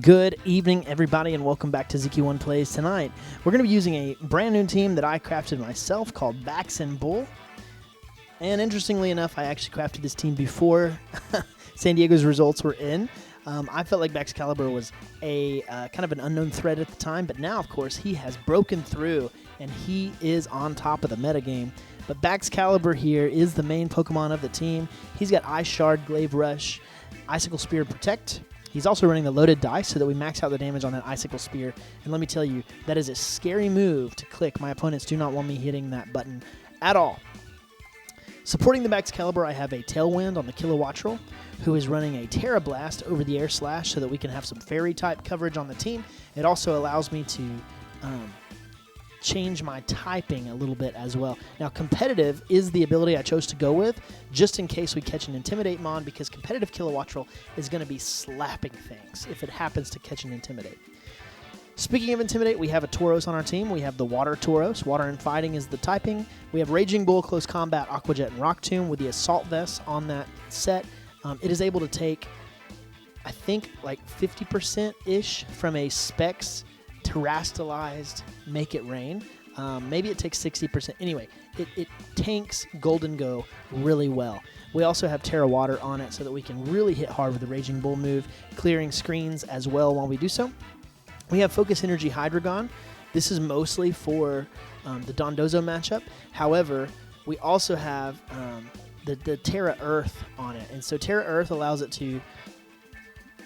Good evening, everybody, and welcome back to ZQ1 Plays. Tonight, we're going to be using a brand new team that I crafted myself called Bax and Bull. And interestingly enough, I actually crafted this team before San Diego's results were in. I felt like Baxcalibur was a kind of an unknown threat at the time, but now, of course, he has broken through, and he is on top of the metagame. But Baxcalibur here is the main Pokemon of the team. He's got Ice Shard, Glaive Rush, Icicle Spear, and Protect. He's also running the loaded dice so that we max out the damage on that Icicle Spear. And let me tell you, that is a scary move to click. My opponents do not want me hitting that button at all. Supporting the Baxcalibur, I have a Tailwind on the Kilowattrel, who is running a Terra Blast over the Air Slash so that we can have some Fairy-type coverage on the team. It also allows me to change my typing a little bit as well. Now, competitive is the ability I chose to go with, just in case we catch an Intimidate Mon, because competitive Kilowattrel is going to be slapping things if it happens to catch an Intimidate. Speaking of Intimidate, we have a Tauros on our team. We have the Water Tauros. Water and Fighting is the typing. We have Raging Bull, Close Combat, Aqua Jet, and Rock Tomb with the Assault Vest on that set. It is able to take, I think, like 50%-ish from a Specs terastallized Make It Rain. Maybe it takes 60%. Anyway, it tanks Golden Go really well. We also have Terra Water on it so that we can really hit hard with the Raging Bull move, clearing screens as well while we do so. We have Focus Energy Hydreigon. This is mostly for the Dondozo matchup. However, we also have the Terra Earth on it. And so Terra Earth allows it to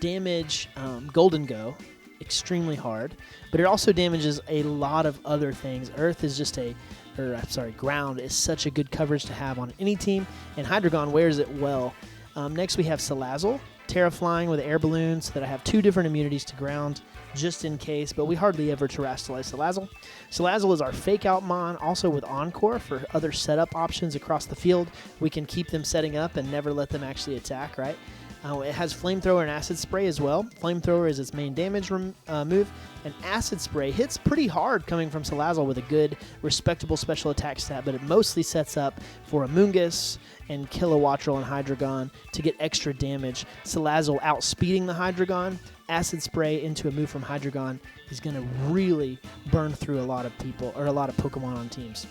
damage Golden Go extremely hard, but it also damages a lot of other things. Earth is just ground is such a good coverage to have on any team, and Hydreigon wears it well. Next we have Salazzle, Terra Flying with Air Balloon, so that I have two different immunities to ground, just in case, but we hardly ever terastallize Salazzle. Salazzle is our Fake Out Mon, also with Encore for other setup options across the field. We can keep them setting up and never let them actually attack, right? It has Flamethrower and Acid Spray as well. Flamethrower is its main damage move, and Acid Spray hits pretty hard coming from Salazzle with a good, respectable special attack stat, but it mostly sets up for Amoonguss and Kilowattrel and Hydreigon to get extra damage. Salazzle outspeeding the Hydreigon, Acid Spray into a move from Hydreigon is going to really burn through a lot of people, or a lot of Pokemon on teams.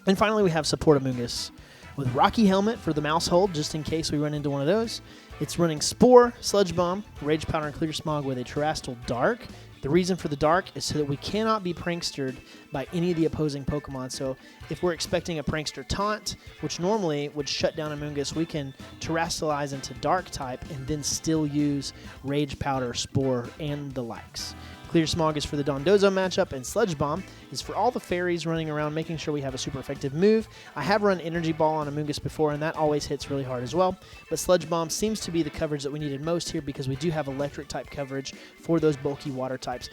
And finally, we have Support Amoonguss with Rocky Helmet for the Mouse Hold, just in case we run into one of those. It's running Spore, Sludge Bomb, Rage Powder, and Clear Smog with a Terastal Dark. The reason for the Dark is so that we cannot be prankstered by any of the opposing Pokemon. So if we're expecting a Prankster Taunt, which normally would shut down Amoonguss, we can Terastallize into Dark type and then still use Rage Powder, Spore, and the likes. Clear Smog is for the Dondozo matchup, and Sludge Bomb is for all the fairies running around, making sure we have a super effective move. I have run Energy Ball on Amoonguss before, and that always hits really hard as well. But Sludge Bomb seems to be the coverage that we needed most here, because we do have Electric-type coverage for those bulky water types.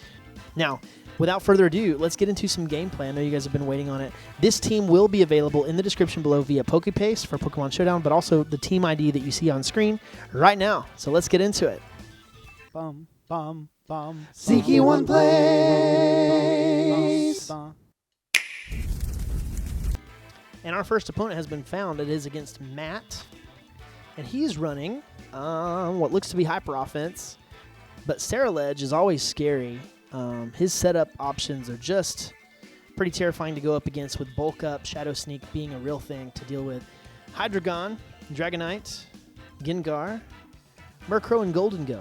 Now, without further ado, let's get into some gameplay. I know you guys have been waiting on it. This team will be available in the description below via PokePaste for Pokemon Showdown, but also the team ID that you see on screen right now. So let's get into it. ZQ1 Plays! And our first opponent has been found. It is against Matt. And he's running what looks to be Hyper Offense. But Ceruledge is always scary. His setup options are just pretty terrifying to go up against, with Bulk Up, Shadow Sneak being a real thing to deal with. Hydreigon, Dragonite, Gengar, Murkrow, and Golden Go.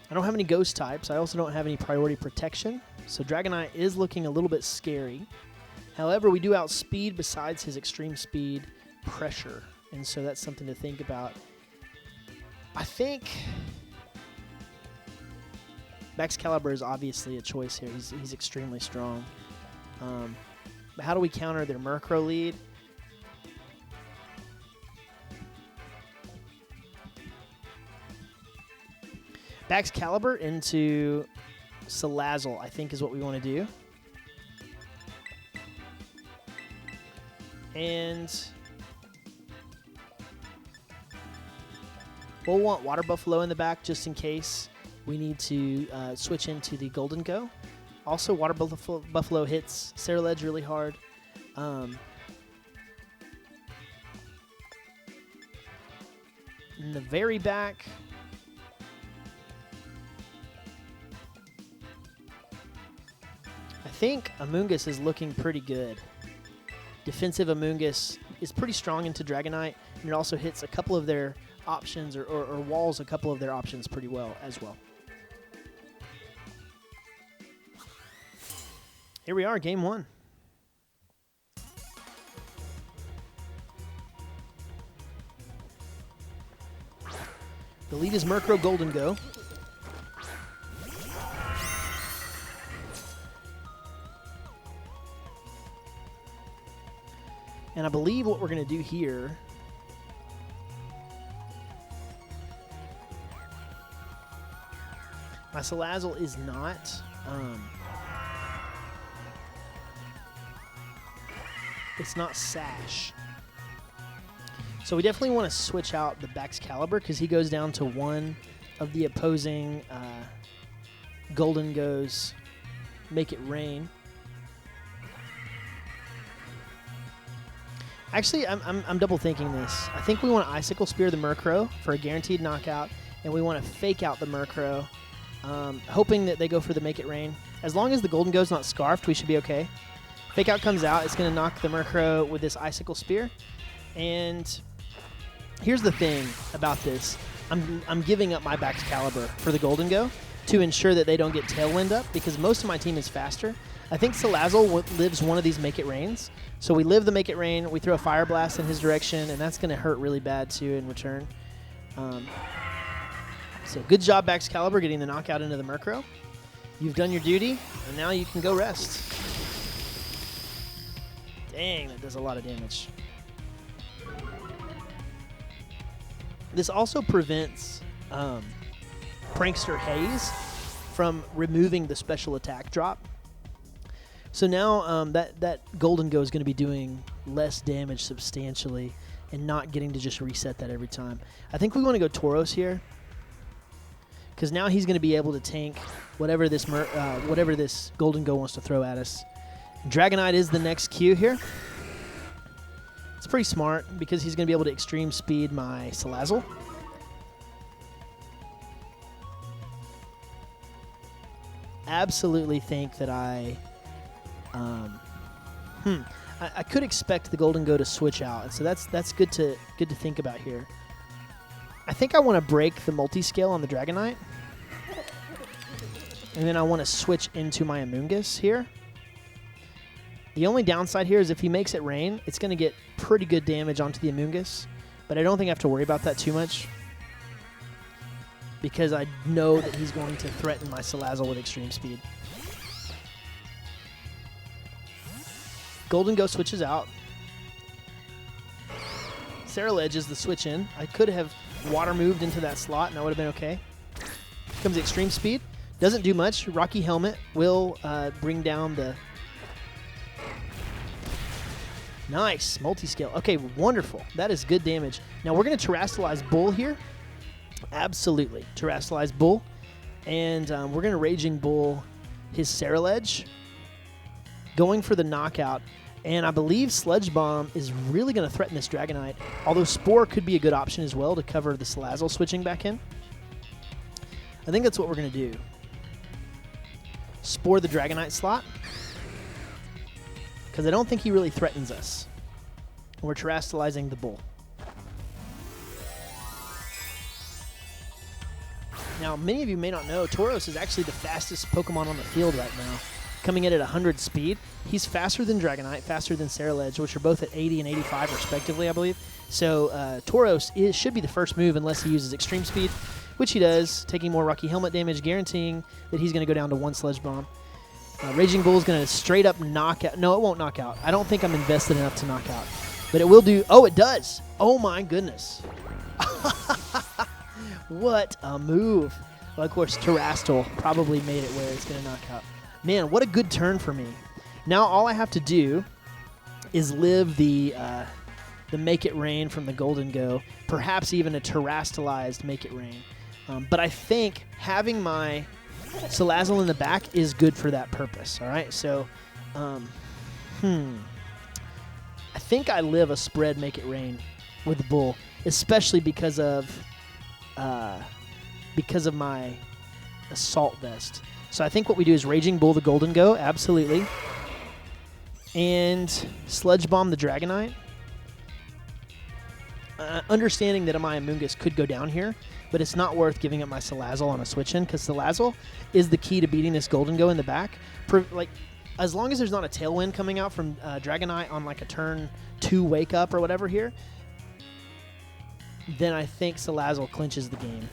I don't have any ghost types. I also don't have any priority protection, so Dragonite is looking a little bit scary. However, we do outspeed besides his extreme speed pressure, and so that's something to think about. I think Baxcalibur is obviously a choice here. He's extremely strong. But how do we counter their Murkrow lead? Baxcalibur into Salazzle, I think, is what we want to do. And we'll want Water Buffalo in the back just in case we need to switch into the Golden Go. Also, Water Buffalo hits Ceruledge really hard. In the very back, think Amoonguss is looking pretty good. Defensive Amoonguss is pretty strong into Dragonite, and it also hits a couple of their options or walls a couple of their options pretty well as well. Here we are, game 1. The lead is Murkrow Golden Go. And I believe what we're going to do here my Salazzle is not it's not Sash. So we definitely want to switch out the Baxcalibur because he goes down to one of the opposing Golden Go's Make It Rain. Actually, I'm double thinking this. I think we want to Icicle Spear the Murkrow for a guaranteed knockout, and we want to fake out the Murkrow, hoping that they go for the Make It Rain. As long as the Golden Go's not Scarfed, we should be okay. Fake out comes out. It's going to knock the Murkrow with this Icicle Spear. And here's the thing about this. I'm giving up my Baxcalibur for the Golden Go to ensure that they don't get Tailwind up because most of my team is faster. I think Salazzle lives one of these Make It Rains. So we live the Make It Rain, we throw a Fire Blast in his direction, and that's going to hurt really bad too in return. So good job, Baxcalibur, getting the knockout into the Murkrow. You've done your duty, and now you can go rest. Dang, that does a lot of damage. This also prevents Prankster Haze from removing the special attack drop. So now that Golden Go is going to be doing less damage substantially and not getting to just reset that every time. I think we want to go Tauros here because now he's going to be able to tank whatever this Golden Go wants to throw at us. Dragonite is the next Q here. It's pretty smart because he's going to be able to extreme speed my Salazzle. Absolutely think that I could expect the Golden Go to switch out, and so that's good to think about here. I think I want to break the multi-scale on the Dragonite, and then I want to switch into my Amoonguss here. The only downside here is if he makes it rain, it's going to get pretty good damage onto the Amoonguss, but I don't think I have to worry about that too much because I know that he's going to threaten my Salazzle with extreme speed. Golden Go switches out. Ceruledge is the switch in. I could have water moved into that slot and that would have been okay. Comes extreme speed. Doesn't do much. Rocky Helmet will bring down the... Nice. Multi-scale. Okay, wonderful. That is good damage. Now we're going to Terrastalize Bull here. Absolutely. Terrastalize Bull. And we're going to Raging Bull his Ceruledge, going for the knockout. And I believe Sludge Bomb is really going to threaten this Dragonite, although Spore could be a good option as well to cover the Salazzle switching back in. I think that's what we're going to do. Spore the Dragonite slot, because I don't think he really threatens us. And we're Terrastalizing the Bull. Now, many of you may not know, Tauros is actually the fastest Pokemon on the field right now, coming in at 100 speed. He's faster than Dragonite, faster than Ceruledge, which are both at 80 and 85 respectively, I believe. So Tauros should be the first move unless he uses extreme speed, which he does, taking more Rocky Helmet damage, guaranteeing that he's going to go down to one Sludge Bomb. Raging Bull is going to straight up knock out. No, it won't knock out. I don't think I'm invested enough to knock out. But it will do. Oh, it does. Oh, my goodness. What a move. Well, of course, Terrastal probably made it where it's going to knock out. Man, what a good turn for me. Now all I have to do is live the Make It Rain from the Golden Go, perhaps even a Terrastalized Make It Rain. But I think having my Salazzle in the back is good for that purpose, all right? So, I think I live a spread Make It Rain with the Bull, especially because of my Assault Vest. So I think what we do is Raging Bull the Golden Go, absolutely. And Sludge Bomb the Dragonite. Understanding that my Amoonguss could go down here, but it's not worth giving up my Salazzle on a switch-in, because Salazzle is the key to beating this Golden Go in the back. As long as there's not a Tailwind coming out from Dragonite on like a turn 2 Wake Up or whatever here, then I think Salazzle clinches the game.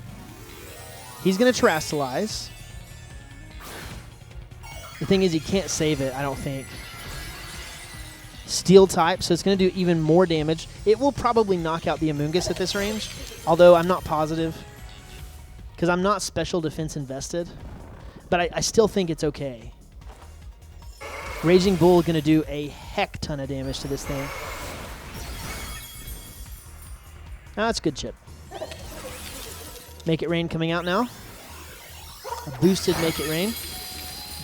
He's going to Terrasilize. The thing is, he can't save it, I don't think. Steel type, so it's going to do even more damage. It will probably knock out the Amoonguss at this range, although I'm not positive, because I'm not special defense invested. But I still think it's okay. Raging Bull is going to do a heck ton of damage to this thing. That's a good chip. Make It Rain coming out now. A boosted Make It Rain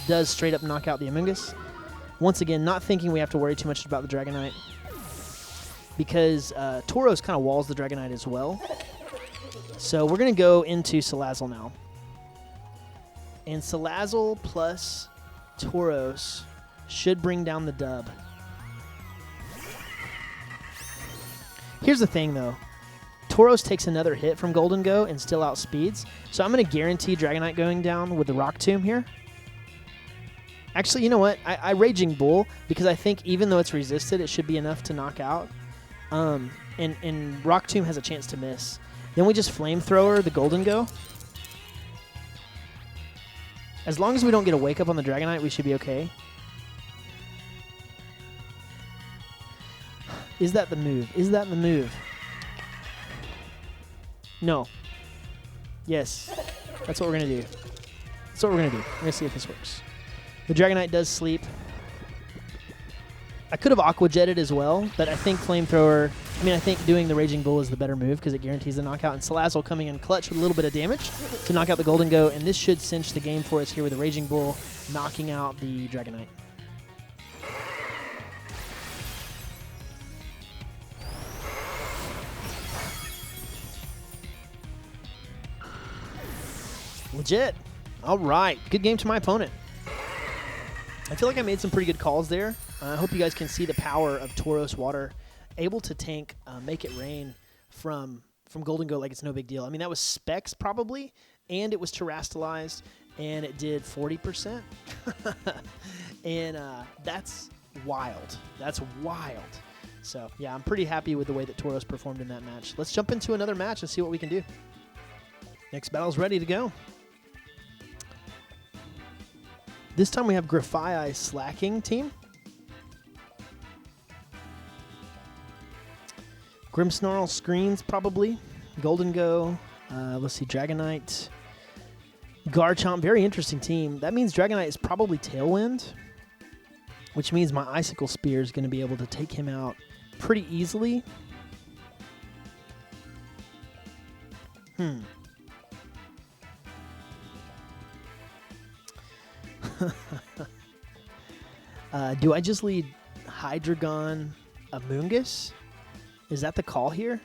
does straight up knock out the Amoonguss. Once again, not thinking we have to worry too much about the Dragonite, because Tauros kind of walls the Dragonite as well. So we're going to go into Salazzle now. And Salazzle plus Tauros should bring down the dub. Here's the thing, though. Tauros takes another hit from Golden Go and still outspeeds. So I'm going to guarantee Dragonite going down with the Rock Tomb here. Actually, you know what? I Raging Bull, because I think even though it's resisted, it should be enough to knock out. And Rock Tomb has a chance to miss. Then we just Flamethrower the Golden Go. As long as we don't get a Wake Up on the Dragonite, we should be okay. Is that the move? Is that the move? No. Yes. That's what we're going to do. That's what we're going to do. We're going to see if this works. The Dragonite does sleep. I could have Aqua Jetted as well, but I think Flamethrower... I think doing the Raging Bull is the better move because it guarantees the knockout. And Salazzle coming in clutch with a little bit of damage to knock out the Golden Go. And this should cinch the game for us here with the Raging Bull knocking out the Dragonite. Legit. All right. Good game to my opponent. I feel like I made some pretty good calls there. I hope you guys can see the power of Tauros Water. Able to tank Make It Rain from Golden Go like it's no big deal. I mean, that was specs probably, and it was terrestrialized, and it did 40%. And that's wild. That's wild. So, yeah, I'm pretty happy with the way that Tauros performed in that match. Let's jump into another match and see what we can do. Next battle's ready to go. This time we have Grafai Slacking team. Grimmsnarl Screens, probably. Golden Go. Let's see, Dragonite. Garchomp, very interesting team. That means Dragonite is probably Tailwind, which means my Icicle Spear is going to be able to take him out pretty easily. Do I just lead Hydreigon Amoonguss? Is that the call here?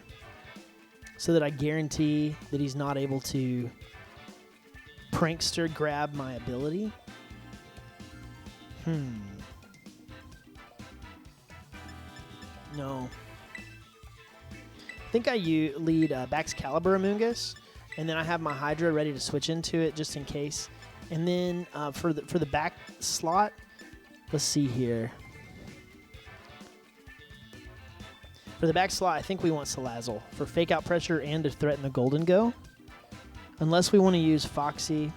So that I guarantee that he's not able to prankster grab my ability? No. I think I lead Baxcalibur Amoonguss, and then I have my Hydra ready to switch into it just in case. And then for the back slot, let's see here. For the back slot, I think we want Salazzle for Fake Out Pressure and to threaten the Golden Go. Unless we want to use Foxy.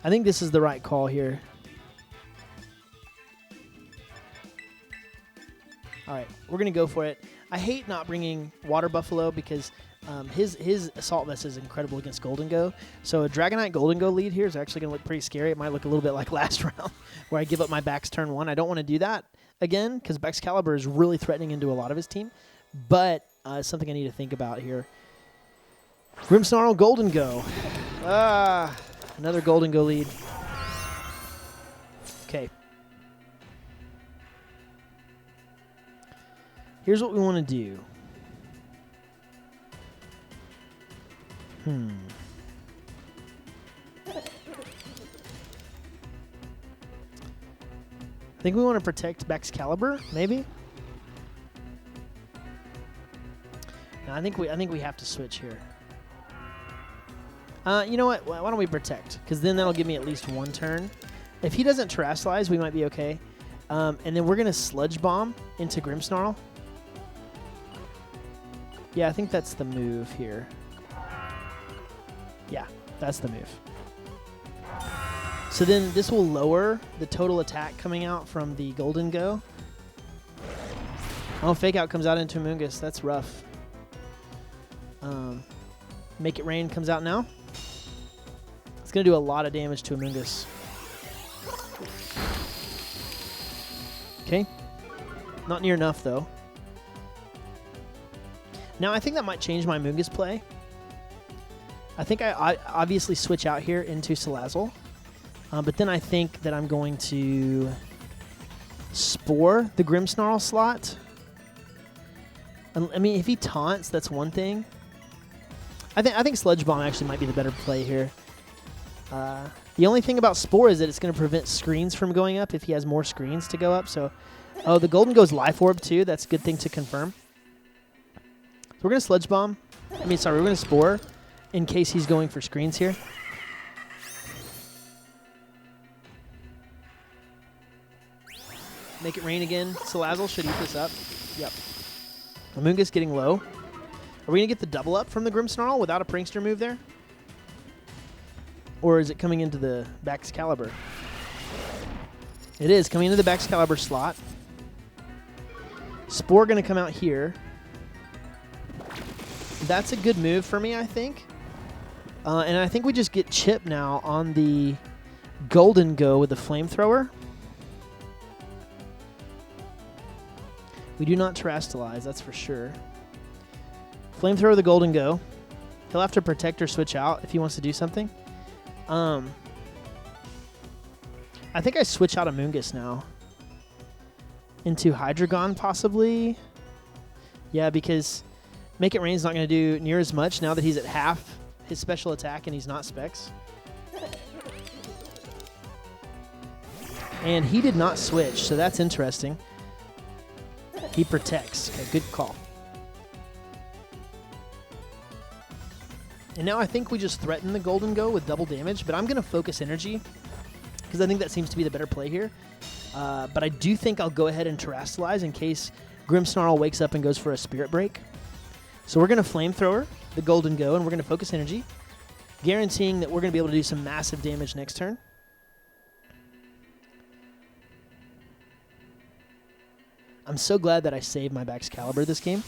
I think this is the right call here. All right, we're going to go for it. I hate not bringing Water Buffalo because his Assault Vest is incredible against Golden Go. So a Dragonite Golden Go lead here is actually going to look pretty scary. It might look a little bit like last round where I give up my Bax turn 1. I don't want to do that again because Baxcalibur is really threatening into a lot of his team. But it's something I need to think about here. Grimmsnarl Golden Go. Another Golden Go lead. Okay. Here's what we want to do. I think we want to protect Baxcalibur, maybe. No, I think we have to switch here. You know what? Why don't we protect? Because then that'll give me at least one turn. If he doesn't Terrasilize, we might be okay. And then we're gonna Sludge Bomb into Grimmsnarl. Yeah, I think that's the move here. Yeah, that's the move. So then this will lower the total attack coming out from the Golden Go. Oh, Fake Out comes out into Amoonguss. That's rough. Make It Rain comes out now. It's going to do a lot of damage to Amoonguss. Okay. Not near enough, though. Now, I think that might change my Amoonguss play. I think I obviously switch out here into Salazzle. But then I think that I'm going to Spore the Grimmsnarl slot. I mean, if he taunts, that's one thing. I think Sludge Bomb actually might be the better play here. The only thing about Spore is that it's going to prevent screens from going up if he has more screens to go up. So, oh, the Golden goes Life Orb too. That's a good thing to confirm. So we're going to Sludge Bomb. We're going to Spore in case he's going for screens here. Make It Rain again. Salazzle should eat this up. Yep. Amoonguss getting low. Are we going to get the double up from the Grimmsnarl without a Prankster move there? Or is it coming into the Baxcalibur? It is coming into the Baxcalibur slot. Spore going to come out here. That's a good move for me, I think. And I think we just get Chip now on the Golden Go with the Flamethrower. We do not Terrasilize, that's for sure. Flamethrower the Golden Go. He'll have to protect or switch out if he wants to do something. I think I switch out Amoonguss now. Into Hydreigon, possibly. Yeah, because Make It Rain's not going to do near as much now that he's at half his special attack and he's not Specs. And he did not switch, so that's interesting. He protects. Okay, good call. And now I think we just threaten the Golden Go with double damage, but I'm going to focus energy because I think that seems to be the better play here. But I do think I'll go ahead and Terrasilize in case Grimmsnarl wakes up and goes for a Spirit Break. So we're going to Flamethrower the Golden Go, and we're going to focus energy, guaranteeing that we're going to be able to do some massive damage next turn. I'm so glad that I saved my Baxcalibur this game.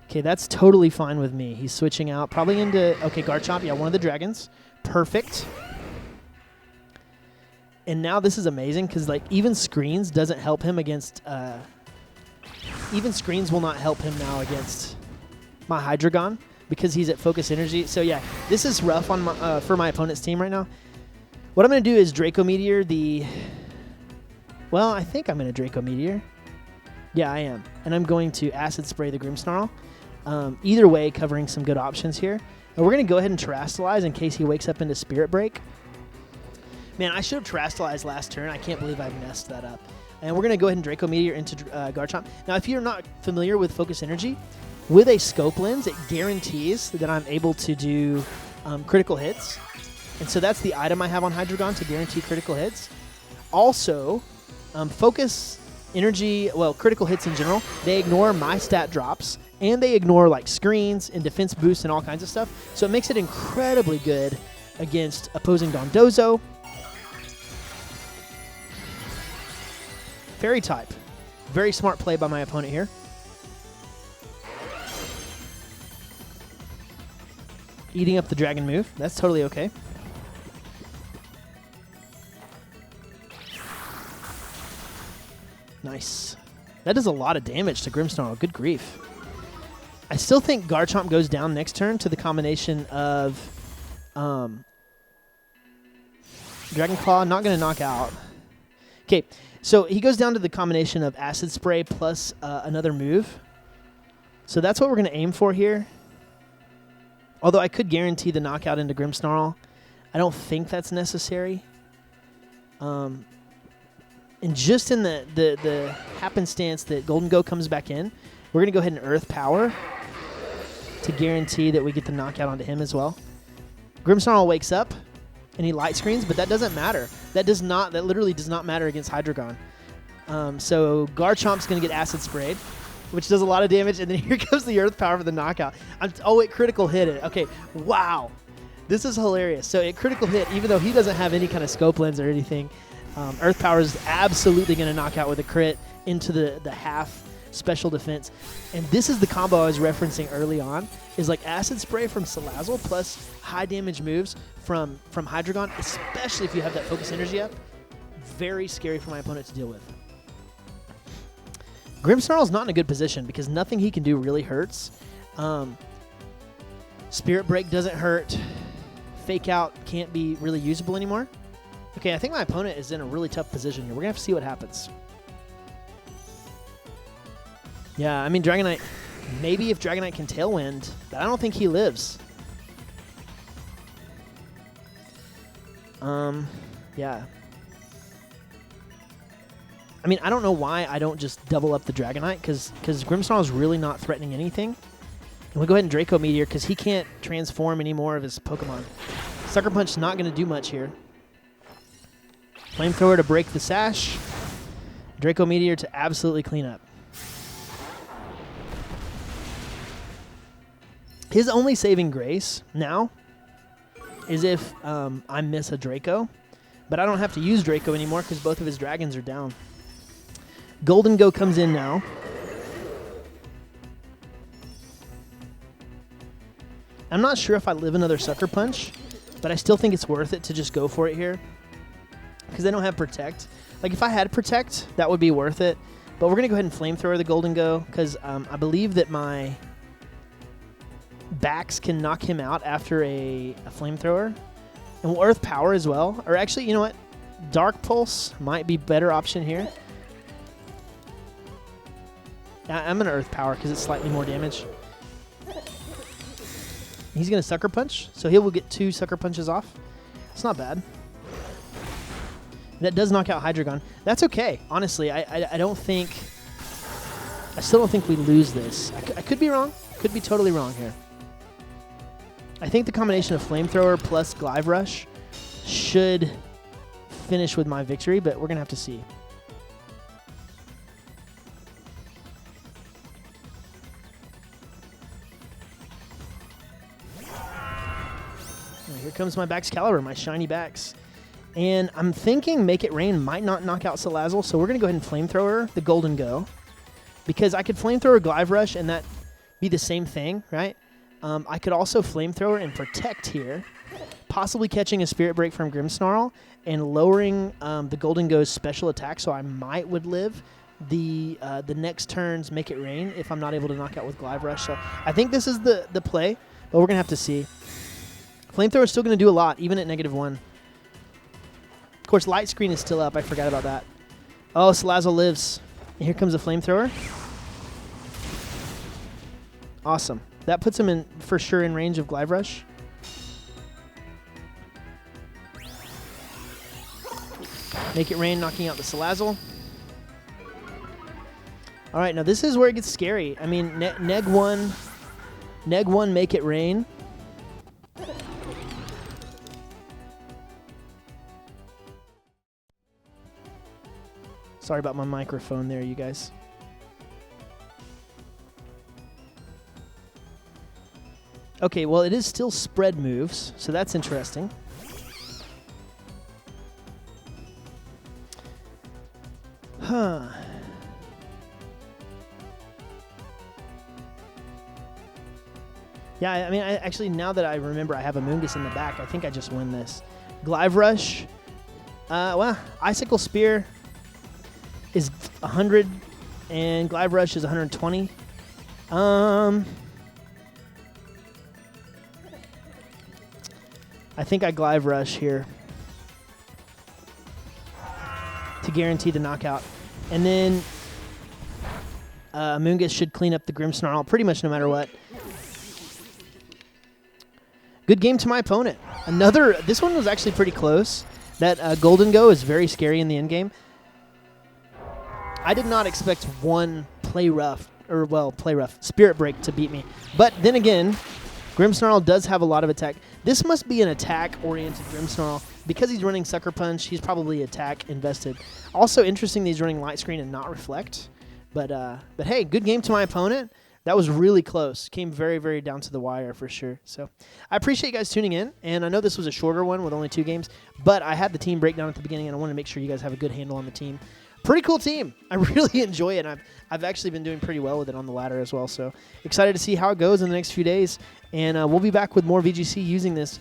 Okay, that's totally fine with me. He's switching out, probably into, okay, Garchomp, yeah, one of the dragons. Perfect. And now this is amazing because, like, even screens doesn't help him against, even screens will not help him now against my Hydreigon because he's at focus energy. So, yeah, this is rough on my, for my opponent's team right now. What I'm going to do is Draco Meteor the, well, I think I'm going to Draco Meteor. Yeah, I am. And I'm going to Acid Spray the Grimmsnarl. Either way, covering some good options here. And we're going to go ahead and Terrasilize in case he wakes up into Spirit Break. Man, I should have Terrasilize last turn. I can't believe I messed that up. And we're going to go ahead and Draco Meteor into Garchomp. Now, if you're not familiar with Focus Energy, with a Scope Lens, it guarantees that I'm able to do critical hits. And so that's the item I have on Hydreigon to guarantee critical hits. Also, Focus Energy, well, critical hits in general, they ignore my stat drops, and they ignore like screens and defense boosts and all kinds of stuff. So it makes it incredibly good against opposing Dondozo. Fairy type. Very smart play by my opponent here. Eating up the dragon move. That's totally okay. Nice. That does a lot of damage to Grimmsnarl. Good grief. I still think Garchomp goes down next turn to the combination of Dragon Claw. Not going to knock out. Okay, so he goes down to the combination of Acid Spray plus another move. So that's what we're going to aim for here. Although I could guarantee the knockout into Grimmsnarl. I don't think that's necessary. And just in the happenstance that Golden Go comes back in, we're going to go ahead and Earth Power to guarantee that we get the knockout onto him as well. Grimmsnarl wakes up and he light screens, but that doesn't matter. That literally does not matter against Hydreigon. So Garchomp's going to get Acid Sprayed, which does a lot of damage, and then here comes the Earth Power for the knockout. Oh, it critical hit it. Okay, wow. This is hilarious. So it critical hit, even though he doesn't have any kind of scope lens or anything. Earth Power is absolutely going to knock out with a crit into the half special defense. And this is the combo I was referencing early on, is like Acid Spray from Salazzle plus high damage moves from Hydreigon, especially if you have that focus energy up. Very scary for my opponent to deal with. Grimmsnarl's not in a good position because nothing he can do really hurts. Spirit Break doesn't hurt. Fake Out can't be really usable anymore. Okay, I think my opponent is in a really tough position here. We're going to have to see what happens. Yeah, I mean, Dragonite, maybe if Dragonite can Tailwind, but I don't think he lives. Yeah. I mean, I don't know why I don't just double up the Dragonite, because Grimmsnarl is really not threatening anything. And we'll go ahead and Draco Meteor, because he can't transform any more of his Pokemon. Sucker Punch is not going to do much here. Flamethrower to break the sash. Draco Meteor to absolutely clean up. His only saving grace now is if I miss a Draco. But I don't have to use Draco anymore because both of his dragons are down. Golden Go comes in now. I'm not sure if I live another Sucker Punch, but I still think it's worth it to just go for it here because I don't have Protect. Like, if I had Protect, that would be worth it. But we're going to go ahead and Flamethrower the Golden Go because I believe that my Bax can knock him out after a Flamethrower. And we'll Earth Power as well. Or actually, you know what? Dark Pulse might be a better option here. I'm going to Earth Power because it's slightly more damage. He's going to Sucker Punch, so he will get 2 Sucker Punches off. It's not bad. That does knock out Hydreigon. That's okay. Honestly, I don't think... I still don't think we lose this. I could be wrong. Could be totally wrong here. I think the combination of Flamethrower plus Glive Rush should finish with my victory, but we're going to have to see. Here comes my Baxcalibur, my shiny Bax. And I'm thinking Make It Rain might not knock out Salazzle, so we're going to go ahead and Flamethrower the Golden Go. Because I could Flamethrower Glive Rush and that be the same thing, right? I could also Flamethrower and Protect here, possibly catching a Spirit Break from Grimmsnarl and lowering the Golden Go's special attack, so I would live the next turn's Make It Rain if I'm not able to knock out with Glive Rush. So I think this is the play, but we're going to have to see. Flamethrower is still going to do a lot, even at -1. Of course, Light Screen is still up. I forgot about that. Oh, Salazzle lives. And here comes a Flamethrower. Awesome. That puts him in for sure in range of Glive Rush. Make It Rain, knocking out the Salazzle. All right, now this is where it gets scary. I mean, neg one, Make It Rain. Sorry about my microphone there, you guys. Okay, well, it is still spread moves, so that's interesting. Huh. Yeah, I mean, actually, now that I remember I have a Moongus in the back, I think I just win this. Glive Rush. Well, Icicle Spear is 100, and Glive Rush is 120. I think I Glive Rush here to guarantee the knockout. And then Moongus should clean up the Grimmsnarl pretty much no matter what. Good game to my opponent. This one was actually pretty close. That Golden Go is very scary in the end game. I did not expect one Spirit Break to beat me. But then again, Grimmsnarl does have a lot of attack. This must be an attack-oriented Grimmsnarl. Because he's running Sucker Punch, he's probably attack invested. Also interesting that he's running Light Screen and not Reflect. But hey, good game to my opponent. That was really close. Came very, very down to the wire for sure. So I appreciate you guys tuning in. And I know this was a shorter one with only 2 games. But I had the team breakdown at the beginning, and I want to make sure you guys have a good handle on the team. Pretty cool team. I really enjoy it. And I've actually been doing pretty well with it on the ladder as well. So excited to see how it goes in the next few days. And we'll be back with more VGC using this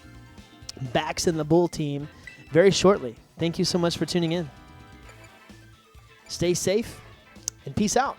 Bax and the Bull team very shortly. Thank you so much for tuning in. Stay safe and peace out.